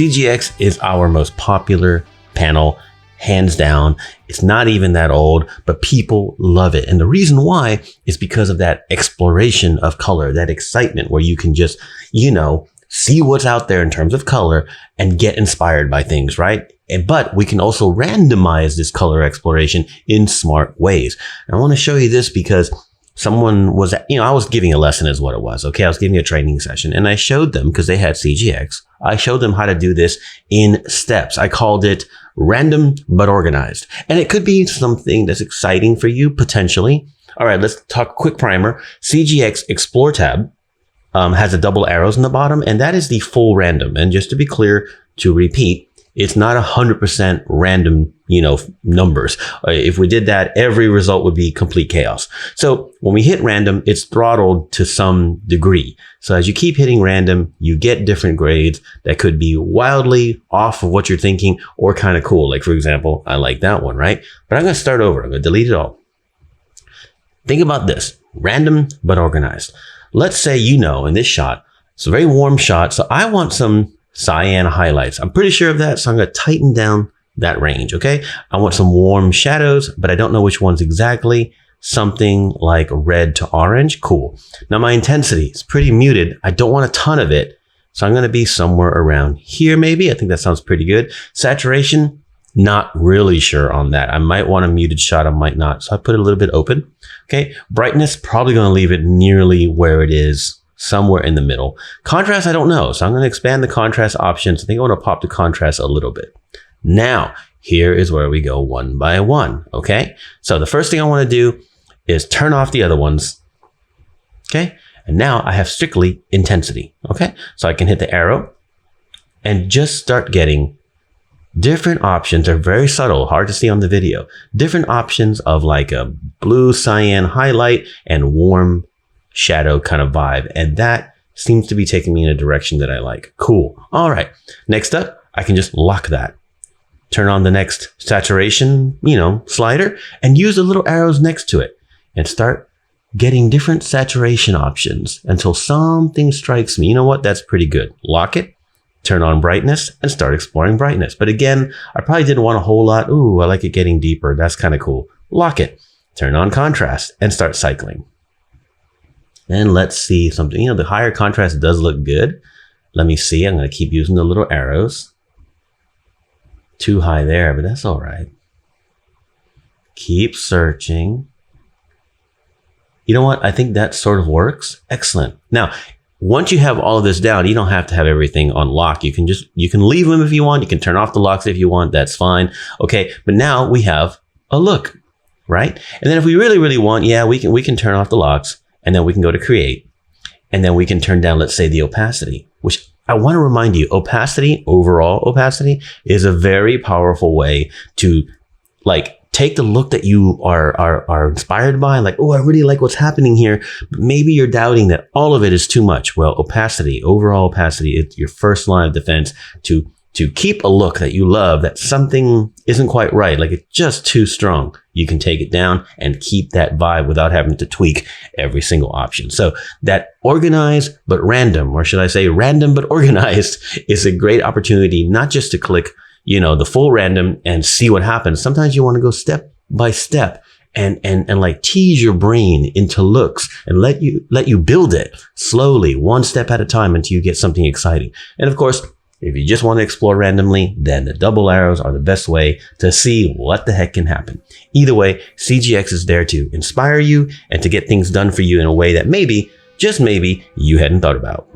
CGX is our most popular panel, hands down. It's not even that old, but people love it. And the reason why is because of that exploration of color, that excitement where you can just, see what's out there in terms of color and get inspired by things, right? But we can also randomize this color exploration in smart ways. And I want to show you this because someone was, I was giving a lesson is what it was. Okay. I was giving a training session and I showed them, because they had CGX, I showed them how to do this in steps. I called it random but organized. And it could be something that's exciting for you potentially. All right, let's talk quick primer. CGX Explore tab has a double arrows in the bottom, and that is the full random. And just to be clear, to repeat, it's not 100% random, numbers. If we did that, every result would be complete chaos. So when we hit random, it's throttled to some degree. So as you keep hitting random, you get different grades that could be wildly off of what you're thinking or kind of cool. Like, for example, I like that one, right? But I'm going to start over. I'm going to delete it all. Think about this. Random but organized. Let's say, in this shot, it's a very warm shot. So I want some cyan highlights. I'm pretty sure of that. So I'm going to tighten down that range. Okay. I want some warm shadows, but I don't know which ones exactly. Something like red to orange. Cool. Now my intensity is pretty muted. I don't want a ton of it. So I'm going to be somewhere around here. Maybe. I think that sounds pretty good. Saturation. Not really sure on that. I might want a muted shot. I might not. So I put it a little bit open. Okay. Brightness, probably going to leave it nearly where it is, somewhere in the middle. Contrast, I don't know. So I'm going to expand the contrast options. I think I want to pop the contrast a little bit. Now, here is where we go one by one. Okay. So the first thing I want to do is turn off the other ones. Okay. And now I have strictly intensity. Okay. So I can hit the arrow and just start getting different options. Are very subtle, hard to see on the video. Different options of like a blue cyan highlight and warm shadow kind of vibe. And that seems to be taking me in a direction that I like. Cool. All right. Next up, I can just lock that. Turn on the next saturation, slider and use the little arrows next to it and start getting different saturation options until something strikes me. You know what? That's pretty good. Lock it. Turn on brightness and start exploring brightness. But again, I probably didn't want a whole lot. Ooh, I like it getting deeper. That's kind of cool. Lock it. Turn on contrast and start cycling. And let's see something. The higher contrast does look good. Let me see. I'm going to keep using the little arrows. Too high there, but that's all right. Keep searching. You know what? I think that sort of works. Excellent. Now, once you have all of this down, you don't have to have everything on lock. You can leave them if you want. You can turn off the locks if you want. That's fine. Okay. But now we have a look, right? And then if we really, really want, we can turn off the locks and then we can go to create and then we can turn down, let's say, the opacity, which I want to remind you, overall opacity is a very powerful way to take the look that you are inspired by, like, oh, I really like what's happening here. But maybe you're doubting that all of it is too much. Well, overall opacity, it's your first line of defense to keep a look that you love, that something isn't quite right, like it's just too strong. You can take it down and keep that vibe without having to tweak every single option. So that organized but random, or should I say random but organized, is a great opportunity, not just to click the full random and see what happens. Sometimes you want to go step by step and like tease your brain into looks and let you build it slowly, one step at a time until you get something exciting. And of course, if you just want to explore randomly, then the double arrows are the best way to see what the heck can happen. Either way, CGX is there to inspire you and to get things done for you in a way that maybe, just maybe, you hadn't thought about.